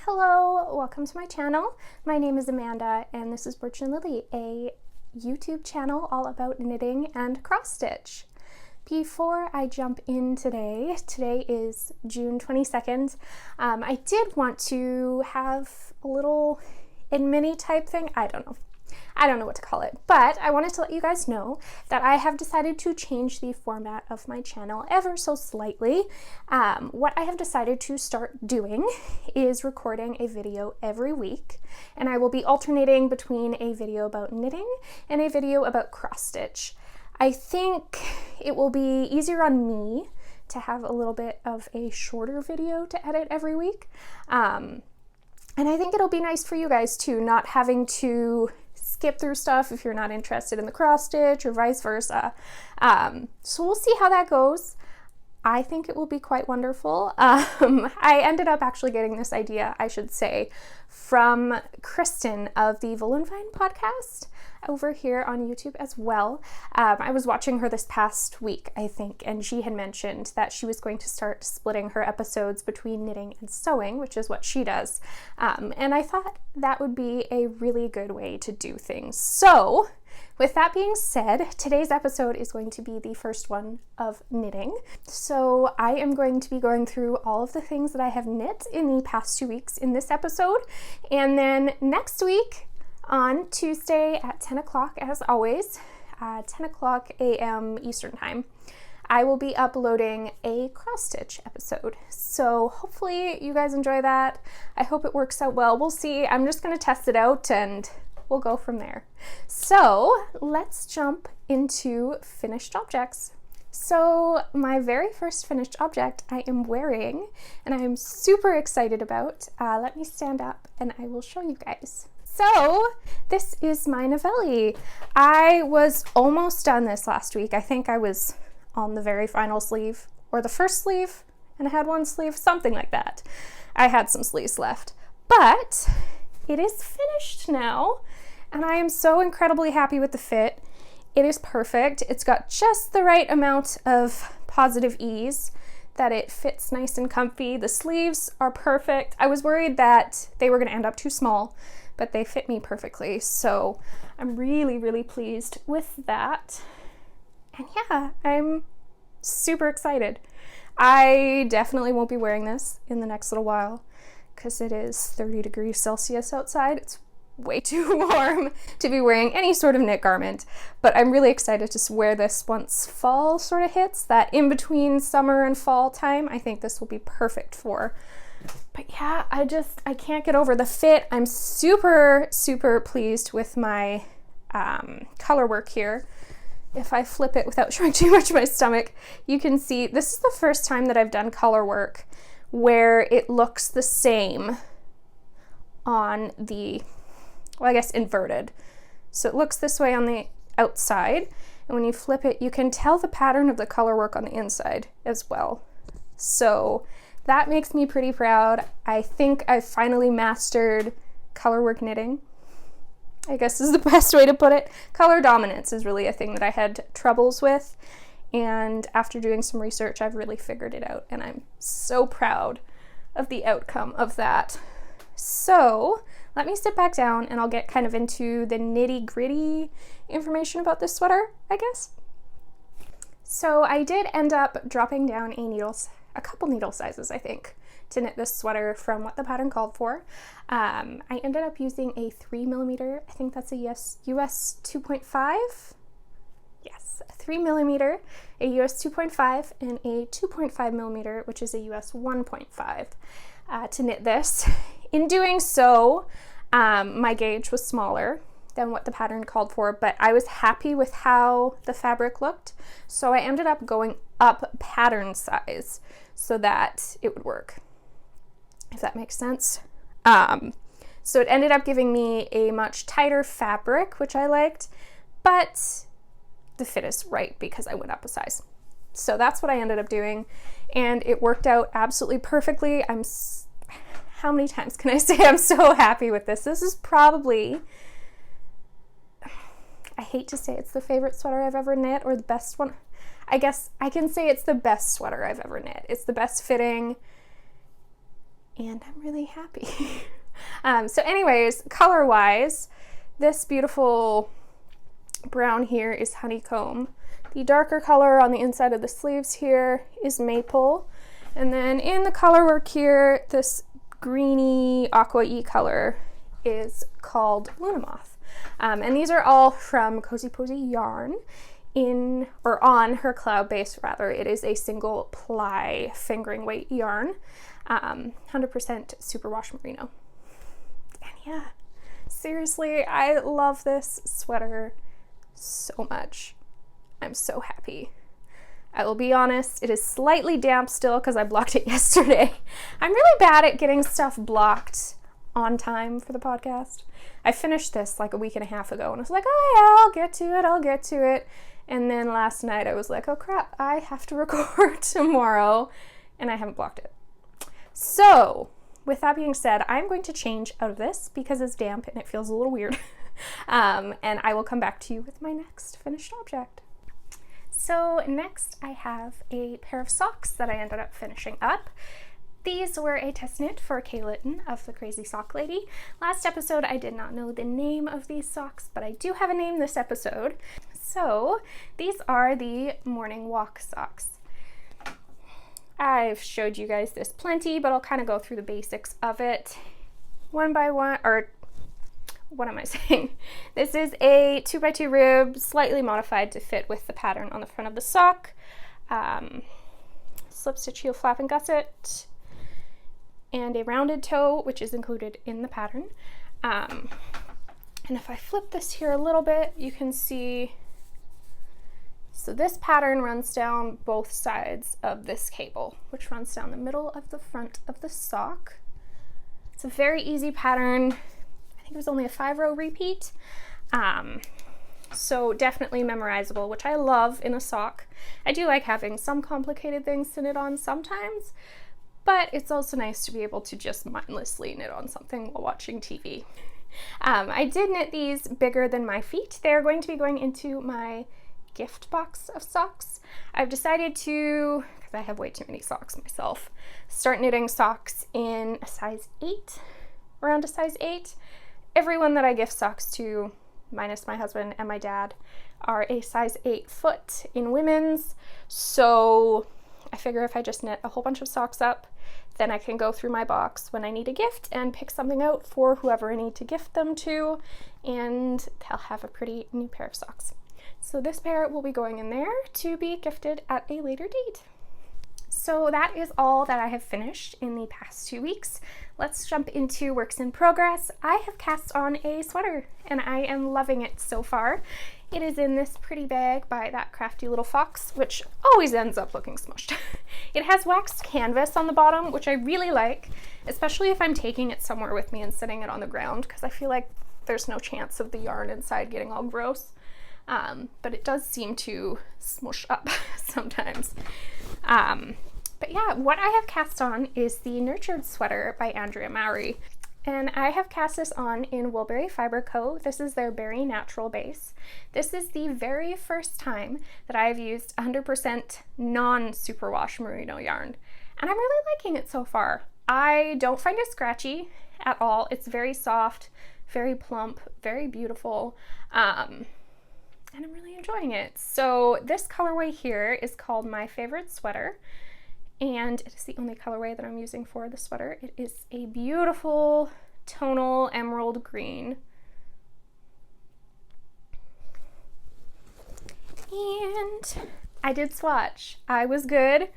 Hello, welcome to my channel. My name is Amanda and this is Birch and Lily, a YouTube channel all about knitting and cross stitch. Before I jump in today is June 22nd. I did want to have a little mini type thing. I don't know what to call it, but I wanted to let you guys know that I have decided to change the format of my channel ever so slightly. What I have decided to start doing is recording a video every week, and I will be alternating between a video about knitting and a video about cross stitch. I think it will be easier on me to have a little bit of a shorter video to edit every week. And I think it'll be nice for you guys too, not having to skip through stuff if you're not interested in the cross stitch or vice versa. So we'll see how that goes. I think it will be quite wonderful. I ended up actually getting this idea, I should say, from Kristen of the Vine podcast over here on YouTube as well. I was watching her this past week, I think, and she had mentioned that she was going to start splitting her episodes between knitting and sewing, which is what she does. And I thought that would be a really good way to do things. So, with that being said, today's episode is going to be the first one of knitting. So I am going to be going through all of the things that I have knit in the past 2 weeks in this episode. And then next week on Tuesday at 10 o'clock, as always, 10 o'clock a.m. Eastern Time, I will be uploading a cross stitch episode. So hopefully you guys enjoy that. I hope it works out well. We'll see. I'm just going to test it out and we'll go from there. So let's jump into finished objects. So my very first finished object I am wearing and I am super excited about. Let me stand up and I will show you guys. So this is my Navelli. I was almost done this last week. I think I was on the very final sleeve or the first sleeve and I had one sleeve, something like that. I had some sleeves left, but it is finished now. And I am so incredibly happy with the fit. It is perfect. It's got just the right amount of positive ease that it fits nice and comfy. The sleeves are perfect. I was worried that they were gonna end up too small, but they fit me perfectly. So I'm really, really pleased with that. And yeah, I'm super excited. I definitely won't be wearing this in the next little while because it is 30 degrees Celsius outside. It's way too warm to be wearing any sort of knit garment, but I'm really excited to wear this once fall sort of hits, that in between summer and fall time. I think this will be perfect for. But yeah, I can't get over the fit. I'm super, super pleased with my color work here. If I flip it without showing too much of my stomach, you can see this is the first time that I've done color work where it looks the same on the, well, I guess inverted. So it looks this way on the outside, and when you flip it, you can tell the pattern of the color work on the inside as well. So that makes me pretty proud. I think I've finally mastered color work knitting, I guess is the best way to put it. Color dominance is really a thing that I had troubles with, and after doing some research, I've really figured it out, and I'm so proud of the outcome of that. So let me sit back down and I'll get kind of into the nitty gritty information about this sweater, I guess. So I did end up dropping down a couple needle sizes, I think, to knit this sweater from what the pattern called for. I ended up using a 3mm, I think that's a US 2.5. Yes, a 3mm, a US 2.5, and a 2.5mm, which is a US 1.5 to knit this. In doing so, my gauge was smaller than what the pattern called for, but I was happy with how the fabric looked, so I ended up going up pattern size so that it would work, if that makes sense. So it ended up giving me a much tighter fabric, which I liked, but the fit is right because I went up a size. So that's what I ended up doing, and it worked out absolutely perfectly. How many times can I say I'm so happy with this? This is probably, I hate to say it's the favorite sweater I've ever knit or the best one. I guess I can say it's the best sweater I've ever knit. It's the best fitting and I'm really happy. So anyways, color-wise, this beautiful brown here is Honeycomb. The darker color on the inside of the sleeves here is Maple. And then in the color work here, this greeny aqua-y color is called Luna Moth. And these are all from Cozy Posy yarn on her cloud base rather. It is a single ply fingering weight yarn, 100% superwash merino. And yeah, seriously, I love this sweater so much. I'm so happy. I will be honest, it is slightly damp still because I blocked it yesterday. I'm really bad at getting stuff blocked on time for the podcast. I finished this like a week and a half ago and I was like, oh yeah, I'll get to it. And then last night I was like, oh crap, I have to record tomorrow, and I haven't blocked it. So with that being said, I'm going to change out of this because it's damp and it feels a little weird. And I will come back to you with my next finished object. So next I have a pair of socks that I ended up finishing up. These were a test knit for Kay Litton of the Crazy Sock Lady. Last episode I did not know the name of these socks, but I do have a name this episode. So these are the morning walk socks. I've showed you guys this plenty, but I'll kind of go through the basics of it one by one, or what am I saying? This is a 2x2 rib, slightly modified to fit with the pattern on the front of the sock. Slip stitch heel flap and gusset, and a rounded toe, which is included in the pattern. And if I flip this here a little bit, you can see, so this pattern runs down both sides of this cable, which runs down the middle of the front of the sock. It's a very easy pattern. I think it was only a 5-row repeat. So definitely memorizable, which I love in a sock. I do like having some complicated things to knit on sometimes, but it's also nice to be able to just mindlessly knit on something while watching TV. I did knit these bigger than my feet. They're going to be going into my gift box of socks. I've decided to, because I have way too many socks myself, start knitting socks in a size 8, around a size 8. Everyone that I gift socks to, minus my husband and my dad, are a size 8 foot in women's. So I figure if I just knit a whole bunch of socks up, then I can go through my box when I need a gift and pick something out for whoever I need to gift them to, and they'll have a pretty new pair of socks. So this pair will be going in there to be gifted at a later date. So that is all that I have finished in the past 2 weeks. Let's jump into works in progress. I have cast on a sweater and I am loving it so far. It is in this pretty bag by that crafty little fox, which always ends up looking smushed. It has waxed canvas on the bottom, which I really like, especially if I'm taking it somewhere with me and setting it on the ground, because I feel like there's no chance of the yarn inside getting all gross. But it does seem to smush up sometimes. But yeah, what I have cast on is the Nurtured Sweater by Andrea Mowry. And I have cast this on in Woolberry Fiber Co. This is their Berry Natural base. This is the very first time that I've used 100% non-superwash merino yarn. And I'm really liking it so far. I don't find it scratchy at all. It's very soft, very plump, very beautiful. And I'm really enjoying it. So this colorway here is called My Favorite Sweater, and it is the only colorway that I'm using for the sweater. It is a beautiful tonal emerald green. And I did swatch. I was good.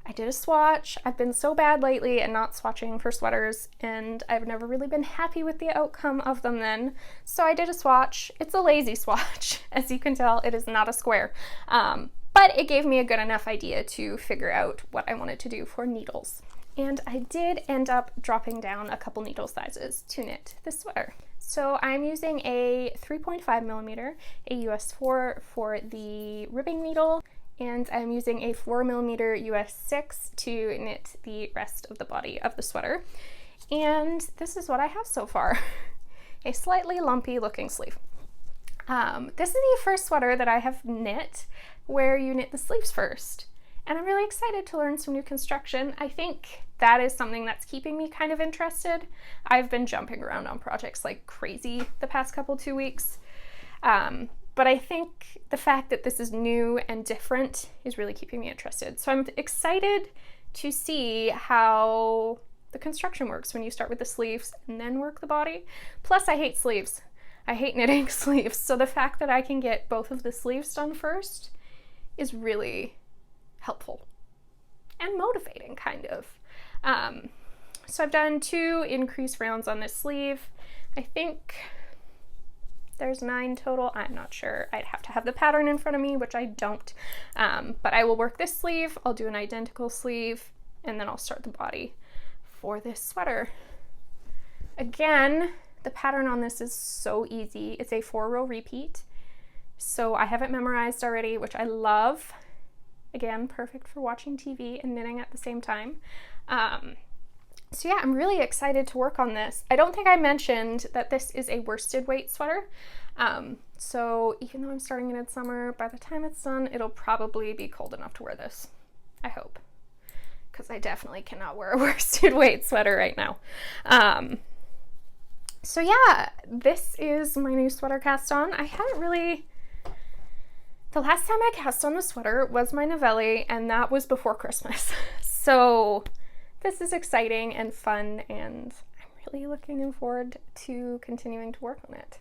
I did a swatch. I've been so bad lately at not swatching for sweaters, and I've never really been happy with the outcome of them then. So I did a swatch. It's a lazy swatch. As you can tell, it is not a square. But it gave me a good enough idea to figure out what I wanted to do for needles. And I did end up dropping down a couple needle sizes to knit this sweater. So I'm using a 3.5 millimeter, a US 4 for the ribbing needle, and I'm using a 4 millimeter US 6 to knit the rest of the body of the sweater. And this is what I have so far. A slightly lumpy looking sleeve. This is the first sweater that I have knit where you knit the sleeves first. and I'm really excited to learn some new construction. I think that is something that's keeping me kind of interested. I've been jumping around on projects like crazy the past 2 weeks, but I think the fact that this is new and different is really keeping me interested. So I'm excited to see how the construction works when you start with the sleeves and then work the body. Plus, I hate sleeves. I hate knitting sleeves, so the fact that I can get both of the sleeves done first is really helpful and motivating, kind of. So I've done 2 increase rounds on this sleeve. I think there's 9 total. I'm not sure. I'd have to have the pattern in front of me, which I don't. But I will work this sleeve, I'll do an identical sleeve, and then I'll start the body for this sweater. Again, the pattern on this is so easy. It's a 4-row repeat. So I have it memorized already, which I love. Again, perfect for watching TV and knitting at the same time. So yeah, I'm really excited to work on this. I don't think I mentioned that this is a worsted weight sweater. So even though I'm starting in midsummer, by the time it's done, it'll probably be cold enough to wear this. I hope. Because I definitely cannot wear a worsted weight sweater right now. So yeah, this is my new sweater cast on. I haven't really... The last time I cast on the sweater was my Navelli, and that was before Christmas. So this is exciting and fun, and I'm really looking forward to continuing to work on it.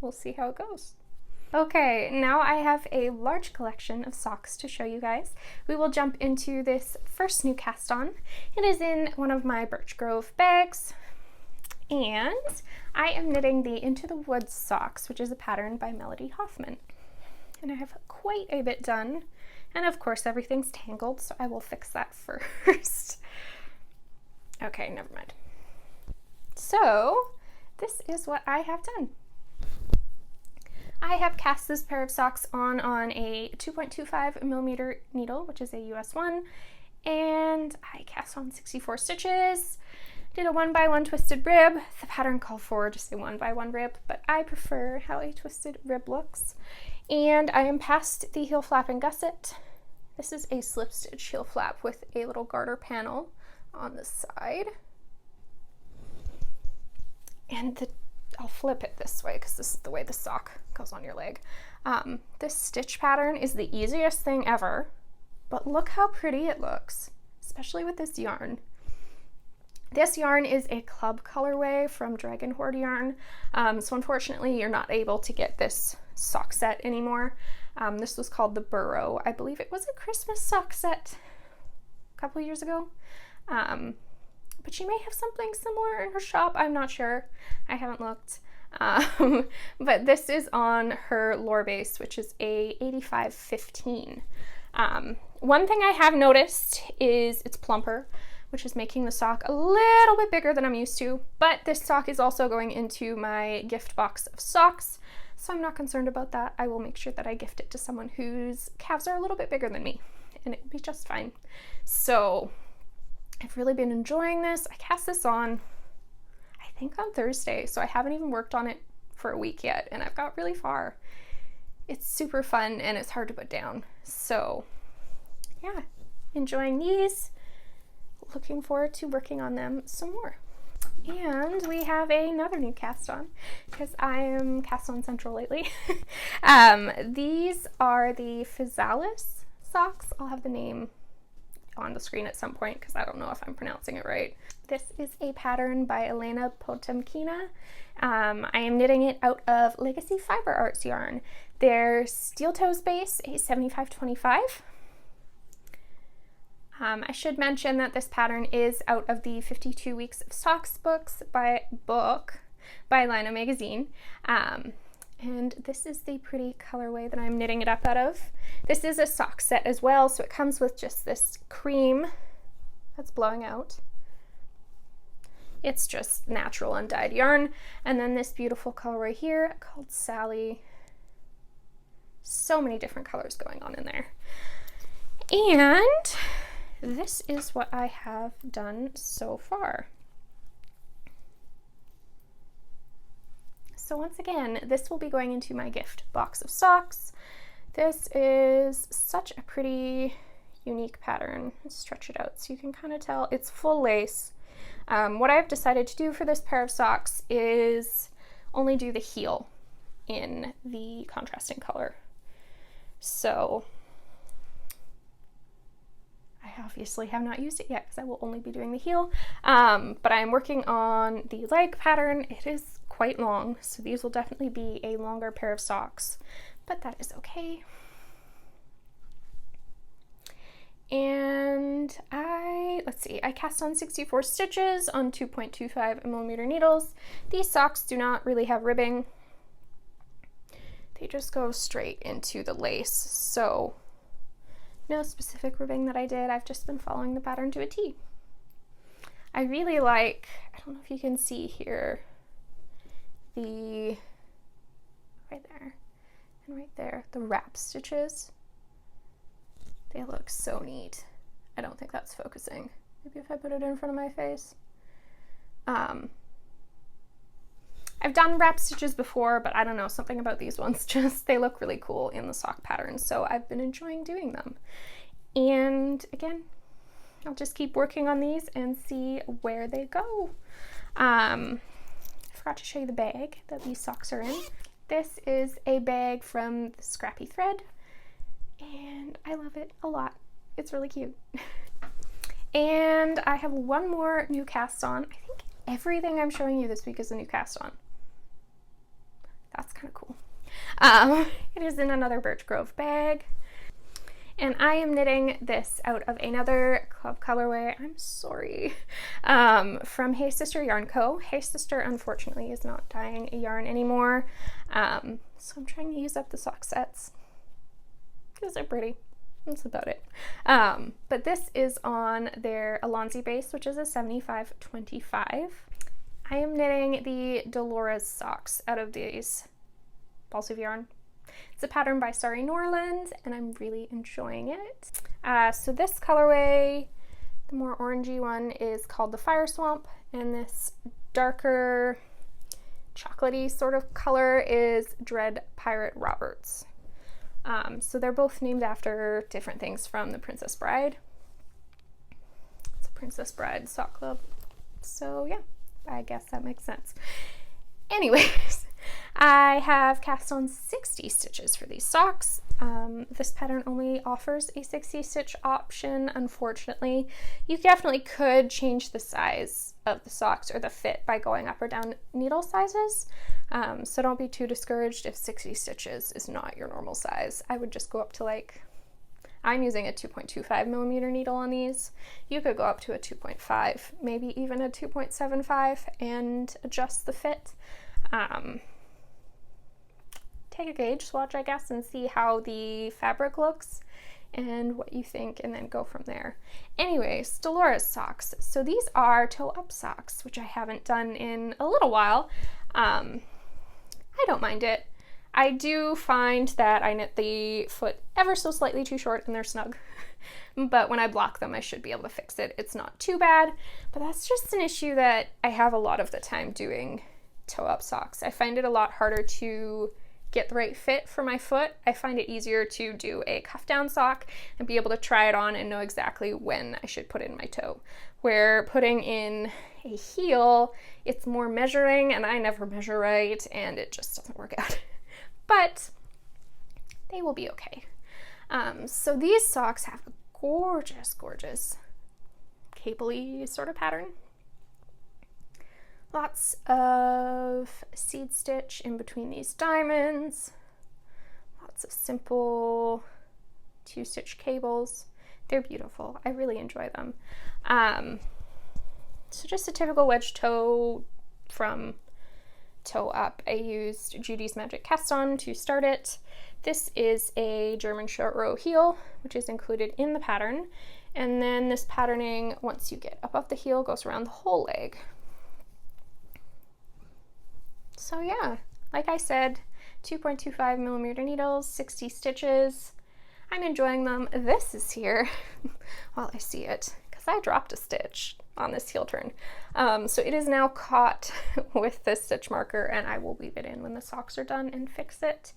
We'll see how it goes. Okay, now I have a large collection of socks to show you guys. We will jump into this first new cast on. It is in one of my Birch Grove bags, and I am knitting the Into the Woods socks, which is a pattern by Melody Hoffmann. And I have quite a bit done, and of course everything's tangled, so I will fix that first. Okay, never mind. So this is what I have done. I have cast this pair of socks on a 2.25 millimeter needle, which is a US 1, and I cast on 64 stitches. Did a 1x1 twisted rib. The pattern called for just a 1x1 rib, but I prefer how a twisted rib looks. And I am past the heel flap and gusset. This is a slip stitch heel flap with a little garter panel on the side. And I'll flip it this way because this is the way the sock goes on your leg. This stitch pattern is the easiest thing ever, but look how pretty it looks, especially with this yarn. This yarn is a club colorway from Dragon Hoard yarn, so unfortunately you're not able to get this sock set anymore. This was called the Burrow. I believe it was a Christmas sock set a couple years ago, but she may have something similar in her shop. I'm not sure. I haven't looked. But this is on her lore base, which is a 85-15. One thing I have noticed is it's plumper, which is making the sock a little bit bigger than I'm used to, but this sock is also going into my gift box of socks, so I'm not concerned about that. I will make sure that I gift it to someone whose calves are a little bit bigger than me, and it will be just fine. So I've really been enjoying this. I cast this on, I think on Thursday, so I haven't even worked on it for a week yet, and I've got really far. It's super fun, and it's hard to put down. So yeah, enjoying these. Looking forward to working on them some more. And we have another new cast on because I am cast on central lately. These are the Fizalis Socks. I'll have the name on the screen at some point because I don't know if I'm pronouncing it right. This is a pattern by Elena Potemkina. I am knitting it out of Legacy Fiber Arts yarn. Their steel toes base, a 75-25. I should mention that this pattern is out of the 52 Weeks of Socks book by Laine magazine. And this is the pretty colorway that I'm knitting it up out of. This is a sock set as well, so it comes with just this cream that's blowing out. It's just natural undyed yarn. And then this beautiful colorway here called Sally. So many different colors going on in there. And this is what I have done so far. So once again, this will be going into my gift box of socks. This is such a pretty, unique pattern. Let's stretch it out so you can kind of tell. It's full lace. What I've decided to do for this pair of socks is only do the heel in the contrasting color. So I obviously have not used it yet because I will only be doing the heel, but I'm working on the leg pattern. It is quite long, so these will definitely be a longer pair of socks, but that is okay. And let's see, I cast on 64 stitches on 2.25mm needles. These socks do not really have ribbing. They just go straight into the lace, so no specific ribbing that I did. I've just been following the pattern to a T. I really like, I don't know if you can see here, the, right there and right there, the wrap stitches. They look so neat. I don't think that's focusing. Maybe if I put it in front of my face. I've done wrap stitches before, but I don't know, something about these ones just, they look really cool in the sock pattern, so I've been enjoying doing them. And again, I'll just keep working on these and see where they go. I forgot to show you the bag that these socks are in. This is a bag from the Scrappy Thread, and I love it a lot. It's really cute. And I have one more new cast on. I think everything I'm showing you this week is a new cast on. That's kind of cool. It is in another Birch Grove bag. And I am knitting this out of another club colorway. I'm sorry. From Hey Sister Yarn Co. Hey Sister, unfortunately, is not dyeing a yarn anymore. So I'm trying to use up the sock sets because they're pretty. That's about it. But this is on their Alonzi base, which is a 75-25. I am knitting the Dolores Socks out of these balls of yarn. It's a pattern by Starry Norland, and I'm really enjoying it. So this colorway, the more orangey one, is called the Fire Swamp, and this darker chocolatey sort of color is Dread Pirate Roberts. So they're both named after different things from the Princess Bride. It's a Princess Bride sock club. So yeah, I guess that makes sense. Anyways, I have cast on 60 stitches for these socks. This pattern only offers a 60 stitch option, unfortunately. You definitely could change the size of the socks or the fit by going up or down needle sizes. So don't be too discouraged if 60 stitches is not your normal size. I would just go up to, like, I'm using a 2.25mm needle on these. You could go up to a 2.5, maybe even a 2.75 and adjust the fit. Take a gauge swatch, I guess, and see how the fabric looks and what you think, and then go from there. Anyways, Dolores Socks. So these are toe-up socks, which I haven't done in a little while. I don't mind it. I do find that I knit the foot ever so slightly too short and they're snug. But when I block them, I should be able to fix it. It's not too bad, but that's just an issue that I have a lot of the time doing toe-up socks. I find it a lot harder to get the right fit for my foot. I find it easier to do a cuff down sock and be able to try it on and know exactly when I should put in my toe. Where putting in a heel, it's more measuring, and I never measure right, and it just doesn't work out. But they will be okay. So these socks have a gorgeous, gorgeous cabley sort of pattern. Lots of seed stitch in between these diamonds. Lots of simple 2-stitch cables. They're beautiful. I really enjoy them. So just a typical wedge toe from toe up. I used Judy's Magic Cast On to start it. This is a German short row heel, which is included in the pattern. And then this patterning, once you get above the heel, goes around the whole leg. So yeah, like I said, 2.25mm needles, 60 stitches. I'm enjoying them. This is here while I see it, because I dropped a stitch on this heel turn. So it is now caught with this stitch marker, and I will weave it in when the socks are done and fix it.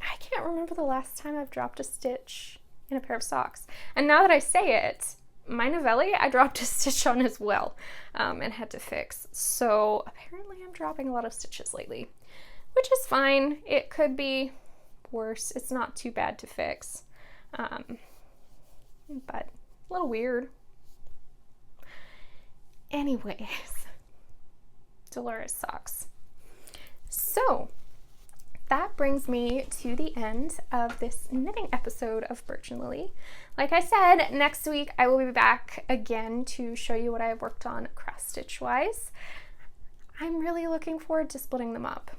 I can't remember the last time I've dropped a stitch in a pair of socks. And now that I say it, my Navelli, I dropped a stitch on as well, and had to fix. So apparently I'm dropping a lot of stitches lately, which is fine. It could be worse. It's not too bad to fix, but a little weird. Anyways, Dolores Socks. So that brings me to the end of this knitting episode of Birch and Lily. Like I said, next week I will be back again to show you what I have worked on cross stitch wise. I'm really looking forward to splitting them up.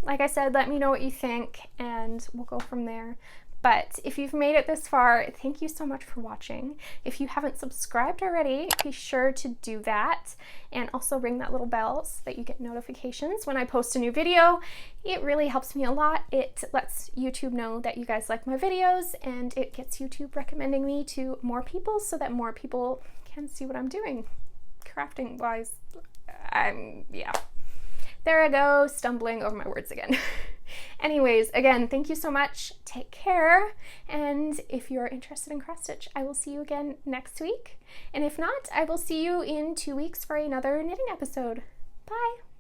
Like I said, let me know what you think and we'll go from there. But if you've made it this far, thank you so much for watching. If you haven't subscribed already, be sure to do that, and also ring that little bell so that you get notifications when I post a new video. It really helps me a lot. It lets YouTube know that you guys like my videos, and it gets YouTube recommending me to more people so that more people can see what I'm doing crafting wise. Yeah. There I go, stumbling over my words again. Anyways, again, thank you so much. Take care. And if you're interested in cross stitch, I will see you again next week. And if not, I will see you in 2 weeks for another knitting episode. Bye.